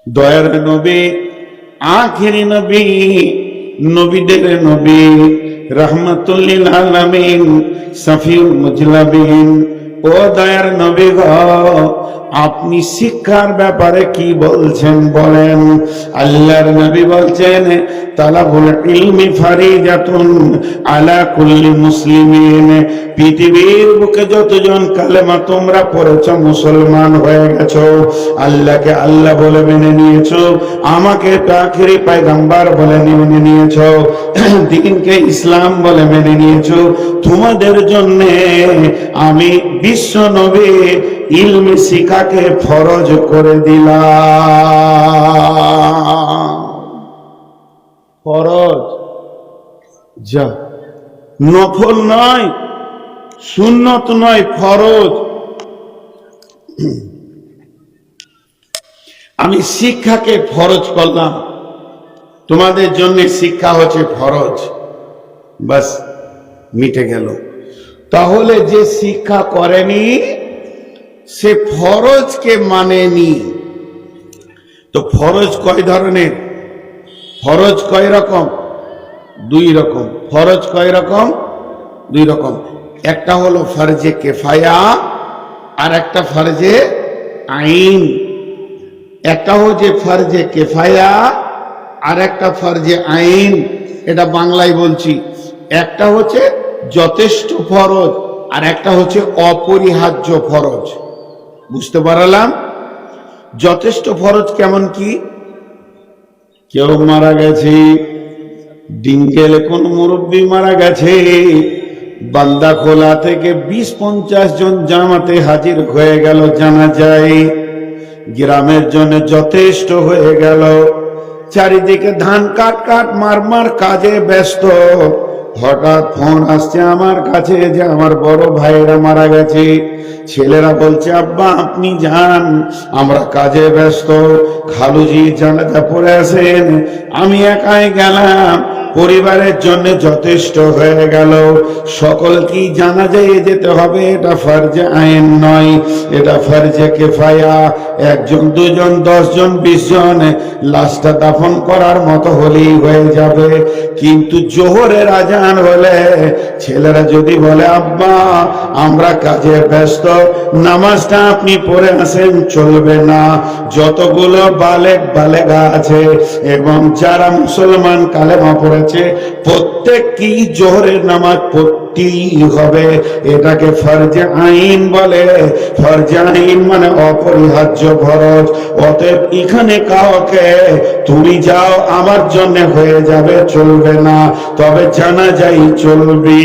দয়ার নবী, আখিরি নবী, নবীদের নবী, রাহমাতুল লিল আলামিন, শফিউল মুজলাবিন। ও দয়ার নবী গো, আপনি শিক্ষার ব্যাপারে কি বলছেন বলেন। আল্লাহর নবী বলছেন, তালাবুল ইলমি ফারিজাতুন আলা কুল্লি মুসলিমিন। পৃথিবীর বুকে যতজন কালেমা তোমরা পড়েছ, মুসলমান হয়ে গেছো, আল্লাহকে আল্লাহ বলে মেনে নিয়েছো, আমাকে আখিরি পয়গম্বর বলে মেনে নিয়েছো, দ্বীনকে ইসলাম বলে মেনে নিয়েছো, তোমাদের জন্য আমি বিশ্ব নবী ইলমি শিখাকে ফরজ করে দিলাম। ফরজ, যা নফল নয়, সুন্নত নয়, ফরজ। আমি শিক্ষাকে ফরজ করলাম, তোমাদের জন্য শিক্ষা হচ্ছে ফরজ, বাস মিটে গেল। তাহলে যে শিক্ষা করেনি সে ফরজকে মানেনি। তো ফরজ কয় ধরনের? ফরজ কয় রকম? দুই রকম। ফরজ কয় রকম? দুই রকম। একটা হলো ফরজে কিফায়া আর একটা ফরজে আইন। একটা হচ্ছে ফরজে কিফায়া আর একটা ফরজে আইন, এটা বাংলায় বলছি। একটা হচ্ছে যথেষ্ট ফরজ আর একটা হচ্ছে অপরিহার্য ফরজ। বুঝতে পারলাম? যথেষ্ট ফরজ কেমন কি? কেউ মারা গেছে, ডিঙ্গেলে কোন মুরব্বী মারা গেছে, বান্দা খোলা থেকে 20-50 জন জামাতে হাজির হয়ে গেল, জানা যায় গ্রামের জন্য যথেষ্ট হয়ে গেল। চারিদিকে ধান কাট কাট মার কাজে ব্যস্ত। হঠাৎ ফোন আসছে আমার কাছে যে আমার বড় ভাইরা মারা গেছে। ছেলেরা বলছে, আব্বা আপনি যান, আমরা কাজে ব্যস্ত, খালুজি জানাজা পড়ে আসেন। আমি একাই গেলাম, পরিবারের জন্য যথেষ্ট হয়ে গেল। সকলকেই জানাজায় যেতে হবে, এটা ফরজে আইন নয়, এটা ফরজে কিফায়া। 1 জন 2 জন 10 জন 20 জন লাশটা দাফন করার মতো হলেই হয়ে যাবে। কিন্তু জোহরের আজান হলে ছেলেরা যদি বলে, আব্বা আমরা কাজে ব্যস্ত, নামাজটা আপনি পড়ে আসেন, চলবে না। যতগুলো বালেগ বালেগা আছে এবং যারা মুসলমান কালেমা পড়েছে, প্রত্যেককেই জোহরের নামাজ পড়তেই হবে। এটাকে ফরজে আইন বলে। ফরজে আইন মানে অপরিহার্য ফরজ। অতএব এখানে কাউকে তুমি যাও আমার জন্য হয়ে যাবে চলবে না, তবে জানাজাই চলবে।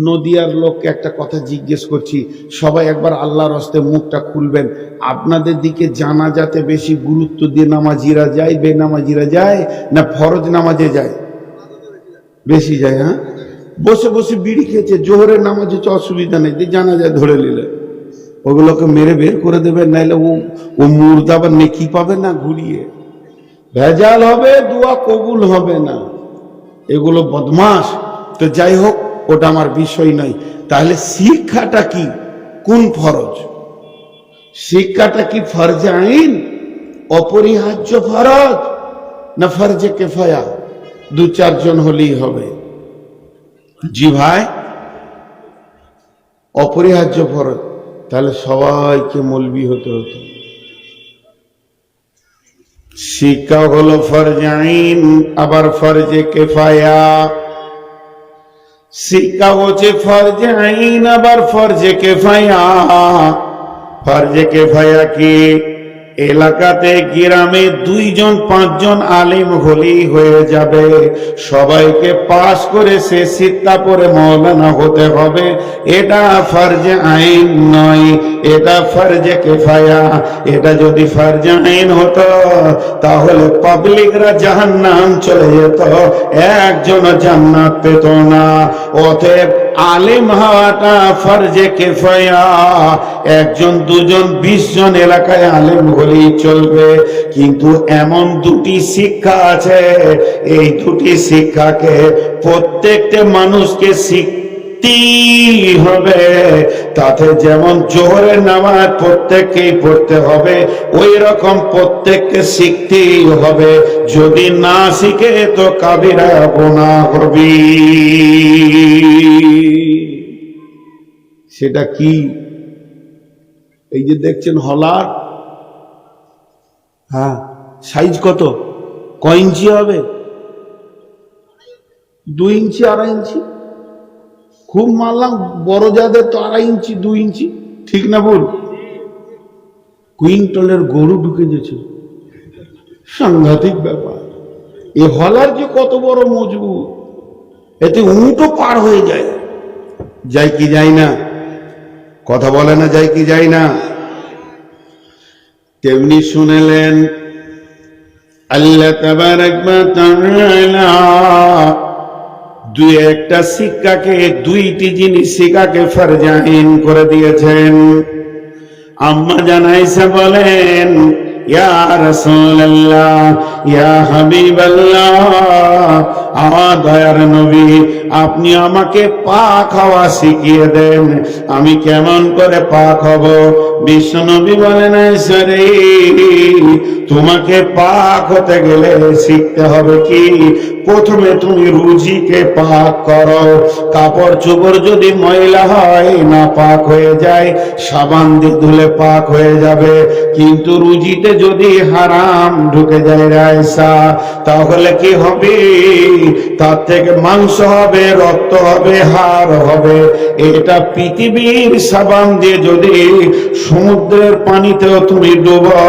নদিয়ার লোককে একটা কথা জিজ্ঞেস করছি, সবাই একবার আল্লাহর হস্তে মুখটা খুলবেন। আপনাদের দিকে জানাজাতে বেশি গুরুত্ব দিয়ে নামাজিরা যায়, বেনামাজিরা যায়, না ফরজ নামাজে যায়? বেশি যায়। হ্যাঁ, বসে বসে বিড়ি খেয়েছে, জোহরের নামাজ হচ্ছে অসুবিধা নেই, জানাজায় ধরে নিলে ওগুলোকে মেরে বের করে দেবেন, নাইলে ও মুর্দা বা নেকি পাবে না, ঘুরিয়ে ভেজাল হবে, দোয়া কবুল হবে না। এগুলো বদমাস। তো যাই হোক, ওটা আমার বিষয় নয়। তাহলে শিক্ষাটা কি? কোন ফরজ? শিক্ষাটা কি ফরজে আইন, অপরিহার্য ফরজ, না ফরজে কিফায়া? 2-4 জন হলেই হবে। জি ভাই, অপরিহার্য ফরজ। তাহলে সবাইকে মৌলবি হতে হতো। শিক্ষা হলো ফরজে আইন, আবার ফরজে কিফায়া। শিক্ষা হচ্ছে ফরজে আইন, আবার ফরজে কিফায়া। ফরজে কিফায়া কি? এলাকাতে গ্রামে 2 জন 5 জন আলেম হলেই হয়ে যাবে, সবাইকে পাস করে সে সিত্তা পরে মৌলানা হতে হবে। এটা ফরজে আইন নয়, এটা ফরজে কিফায়া। এটা যদি ফরজে আইন হতো তাহলে পাবলিকরা জাহান্নাম চলে যেত, একজন জান্নাত পেত না। অতএব আলেম হওয়াটা ফরজে কিফায়া। 1 জন 2 জন 20 জন এলাকায় আলেম হলেই চলবে। কিন্তু এমন 2টি শিক্ষা আছে, এই 2টি শিক্ষাকে প্রত্যেকটা মানুষকে শিখতে শিখতেই হবে। তাতে যেমন জোহরের নামাজ প্রত্যেককেই পড়তে হবে, ওই রকম প্রত্যেককে শিখতেই হবে। যদি না শিখে তো কাবিরা গুনাহ করবি। সেটা কি? এই যে দেখছেন হলার, হ্যাঁ, সাইজ কত, কয় ইঞ্চি হবে? 2 ইঞ্চি 2.5 ইঞ্চি, খুব মারলাম। বড় যাদের তো 2.5 ইঞ্চি 2 ইঞ্চি, ঠিক না ভুল? কুইন্টলের গরু ঢুকে গেছে, সাংঘাতিক ব্যাপার। এ হলার যে কত বড় মজবুত, এতে উঁটও পার হয়ে যায়। যায় কি যায় না? কথা বলে না, যায় কি যায় না? তেমনি শুনেলেন আল্লাহ তাবারক ওয়া তাআলা দুই একটা শিক্ষাকে, দুইটি জিনিস শিক্ষাকে ফরজ আইন করে দিয়েছেন। আম্মা জান আয়েশা বলেন, ইয়া রাসূলুল্লাহ, ইয়া হাবিবাল্লাহ, আমার দয়ার নবী, আপনি আমাকে পাক হওয়া শিখিয়ে দেন, আমি কেমন করে পাক হব? বিশ্ব নবী বলেন, আয়েশা রে, তোমাকে পাক হতে গেলে শিখতে হবে কি? প্রথমে তুমি রুজিকে পাক করো। কাপড় চোপড় যদি ময়লা হয়, না পাক হয়ে যায়, সাবান দিয়ে ধুলে পাক হয়ে যাবে। কিন্তু রুজিতে যদি হারাম ঢুকে যায় রায়সা, তাহলে কি হবে? তার থেকে মাংস হবে, রক্ত হবে, হাড় হবে। এটা পৃথিবীর সাবান দিয়ে যদি সমুদ্রের পানিতেও তুমি ডুবো,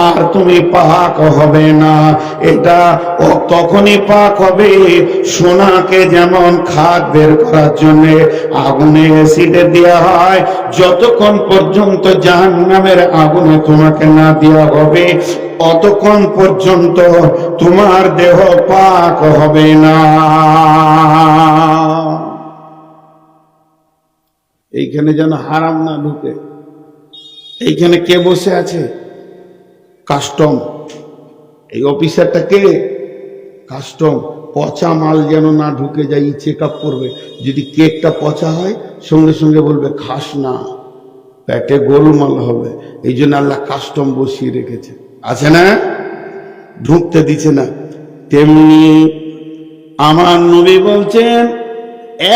আর তুমি পাক হবে না। এটা তখনই পাক হবে, সোনাকে যেমন খাদ বের করার জন্য আগুনে অ্যাসিডে দেওয়া হয়, যতক্ষণ পর্যন্ত জাহান্নামের আগুনে তোমাকে না দেওয়া হবে, অতক্ষণ পর্যন্ত তোমার দেহ পাক হবে না। এইখানে যেন হারাম না ঢুকে। এইখানে কে বসে আছে? কাস্টম। এই অফিসারটা কে? কাস্টম। পচা মাল যেন না ঢুকে যায়, চেক আপ করবে। যদি কেকটা পচা হয়, সঙ্গে সঙ্গে বলবে খাস না, পেটে গোলমাল হবে। এই জন্য আল্লাহ কাস্টম বসিয়ে রেখেছে, আছে না? ঢুকতে দিচ্ছে না। তেমনি আমার নবী বলছেন,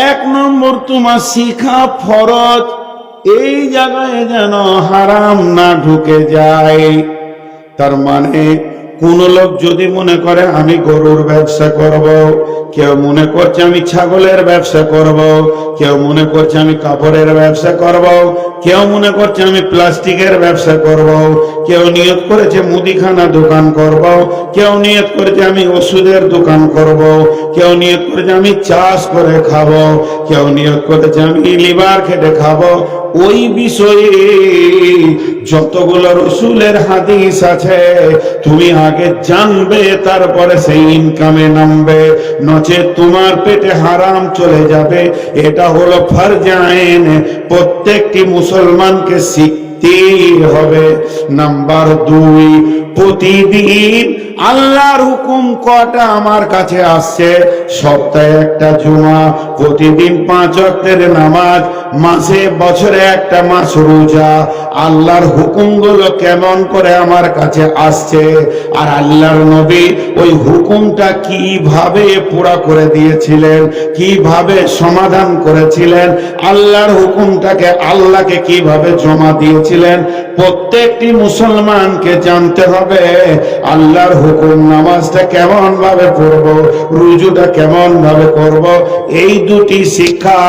1 নম্বর তোমার শিখা ফরজ, এই জায়গায় যেন হারাম না ঢুকে যায়। তার মানে কোন লোক যদি মনে করে আমি গরুর ব্যবসা করব, কেউ মনে করছে আমি ছাগলের ব্যবসা করব, কেউ মনে করছে আমি কাপড়ের ব্যবসা করব, কেউ মনে করছে আমি প্লাস্টিকের ব্যবসা করব, কেউ নিয়ত করেছে মুদিখানা দোকান করব, কেউ নিয়ত করেছে আমি ওষুধের দোকান করব, কেউ নিয়ত করেছে আমি চাষ করে খাবো, কেউ নিয়ত করেছে আমি লিভার খেটে খাবো। ওই বিষয়ে যতগুলো রসুলের হাদিস আছে তুমি আগে জানবে, তারপরে সেই ইনকামে নামবে, নচেত তোমার পেটে হারাম চলে যাবে। এটা হলো ফরজ আইন, প্রত্যেকটি মুসলমানকে শিখতেই হবে। নাম্বার 2, প্রতিদিন আল্লাহর হুকুম কটা আমার কাছে আসছে? সপ্তাহে একটা জুমা, প্রতিদিন 5 ওয়াক্তের নামাজ, মাসে বছরে একটা মাস রোজা। আল্লাহর হুকুমগুলো কেমন করে আমার কাছে আসছে, আর আল্লাহর নবী ওই হুকুমটা কিভাবে পুরা করে দিয়েছিলেন, কিভাবে সমাধান করেছিলেন, আল্লাহর হুকুমটাকে আল্লাহকে কিভাবে জমা দিয়েছিলেন, প্রত্যেকটি মুসলমানকে জানতে হবে। আল্লাহর হুকুম, নামাজটা কেমন ভাবে পড়বো, রুজুটা কেমন ভাবে করব, এই দুটি শিক্ষা,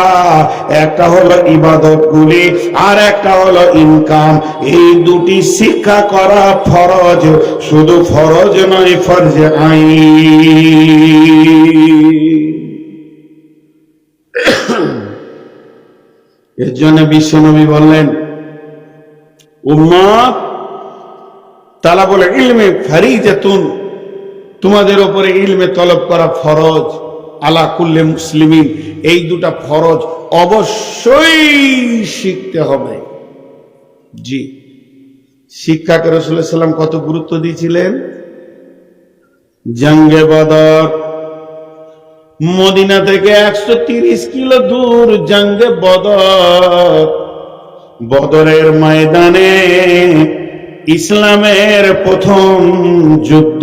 একটা হলো ইবাদত গুলি, আর একটা হলো ইনকাম। এই দুটি শিক্ষা করা ফরজ, শুধু ফরজ নয়, ফরজে আইন। এর জন্য বিশ্বনবী বললেন, উম্মত তালাবুল ইলমি ফারিজাতুন, তোমাদের উপরে ইলমে তলব করা ফরজ, আলা কুল্লি মুসলিমিন, এই দুটা ফরজ অবশ্যই শিখতে হবে। জি, শিক্ষাকে রাসূলুল্লাহ সাল্লাল্লাহু আলাইহি ওয়াসাল্লাম কত গুরুত্ব দিয়েছিলেন। জঙ্গে বদর মদিনা থেকে 130 কিলো দূর জঙ্গে বদর, বদরের ময়দানে ইসলামের প্রথম যুদ্ধ।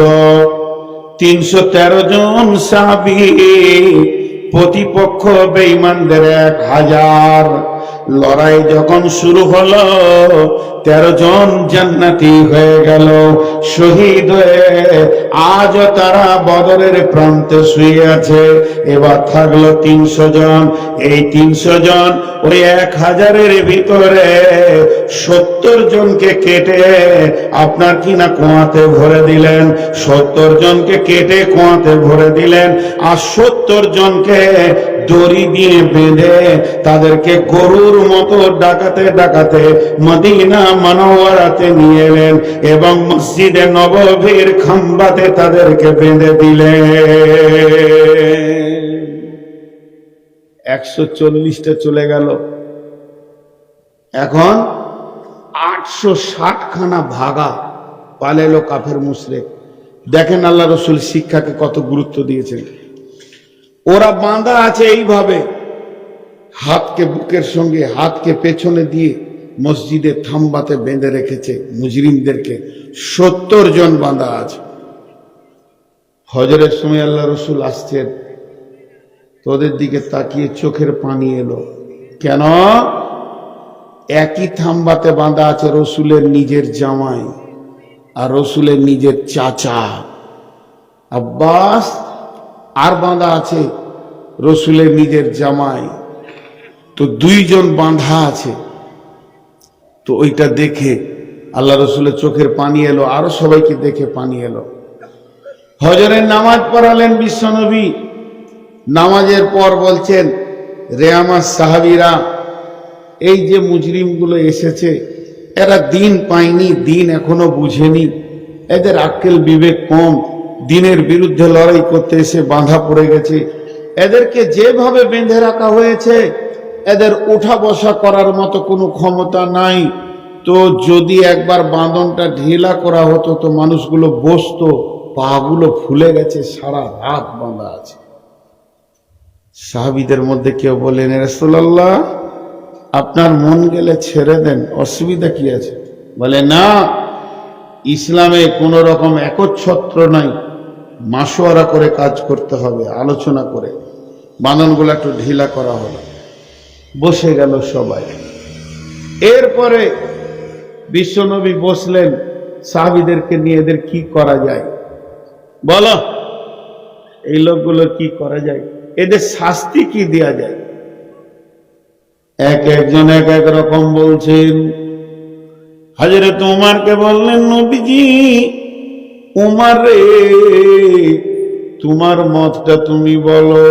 313 জন সাহাবী, প্রতিপক্ষ বেঈমানদের 1000। লড়াই যখন শুরু হলো 13 জন জান্নাতি হয়ে গেল, শহীদ হয়ে আজও তারা বদরের প্রান্তে শুয়ে আছে। এবার থাকলো 300 জন। এই 300 জন ওই 1000-এর ভিতরে 70 জনকে কেটে আপনার কিনা কুয়াতে ভরে দিলেন, 70 জনকে কেটে কুয়াতে ভরে দিলেন, আর 70 জনকে দড়ি দিয়ে বেঁধে তাদেরকে গরুর মতো ডাকাতে ডাকাতে মদিনা মুনাওয়ারাতে নিয়ে এলেন এবং মসজিদে নববীর খাম্বাতে তাদেরকে বেঁধে দিলেন। 140টা চলে গেল, এখন 860 খানা ভাগা পালেলো কাফের মুশরিক। দেখেন আল্লাহ রসুল শিক্ষাকে কত গুরুত্ব দিয়েছেন। ওরা বাঁধা আছে এইভাবে, হাতকে বুকের সঙ্গে হাতকে পেছনে দিয়ে মসজিদে থাম্বাতে বেঁধে রেখেছে মুজরিমদেরকে। 70 জন বাঁধা আছে। হজরের সময় আল্লাহ রসুল আসছেন, তোদের দিকে তাকিয়ে চোখের পানি এলো। কেন? একই থাম্বাতে বাঁধা আছে রসুলের নিজের জামাই আর রসুলের নিজের চাচা আব্বাস, আর বাঁধা আছে রসুলের নিজের জামাই। তো 2 জন বাঁধা আছে। তো ওইটা দেখে আল্লাহ রসুলের চোখের পানি এলো, আরো সবাইকে দেখে পানি এলো। হজরের নামাজ পড়ালেন বিশ্বনবী। নামাজের পর বলছেন, রে আমার সাহাবীরা, এই যে মুজরিমগুলো এসেছে এরা দিন পায়নি, দিন এখনো বুঝেনি, এদের আক্কেল বিবেক কম, দিনের বিরুদ্ধে লড়াই করতে এসে বাঁধা পড়ে গেছে। এদেরকে যেভাবে বেঁধে রাখা হয়েছে এদের উঠা বসা করার মতো কোনো ক্ষমতা নাই। তো যদি একবার বাঁধনটা ঢিলা করা হতো তো মানুষগুলো বসতো, পাগুলো ফুলে গেছে, সারা রাত বাঁধা আছে। সাহাবীদের মধ্যে কেউ বলেন, রাসূলুল্লাহ আপনার মন গেলে ছেড়ে দেন, অসুবিধা কি আছে? বলে না, ইসলামে কোন রকম একচ্ছত্র নাই, মাসোয়ারা করে কাজ করতে হবে, আলোচনা করে। বাঁধনগুলো একটু ঢিলা করা হলো, বসে গেল সবাই। এরপরে বিশ্বনবী বসলেন, সাহাবীদেরকে নিয়ে এদের কি করা যায় বলো, এই লোকগুলোর কি করা যায়, এদের শাস্তি কি দেয়া যায়? এক একজন এক এক রকম বলছেন। হযরত উমরকে বললেন, নবীজি উমর রে, তোমার মতটা তুমি বলো।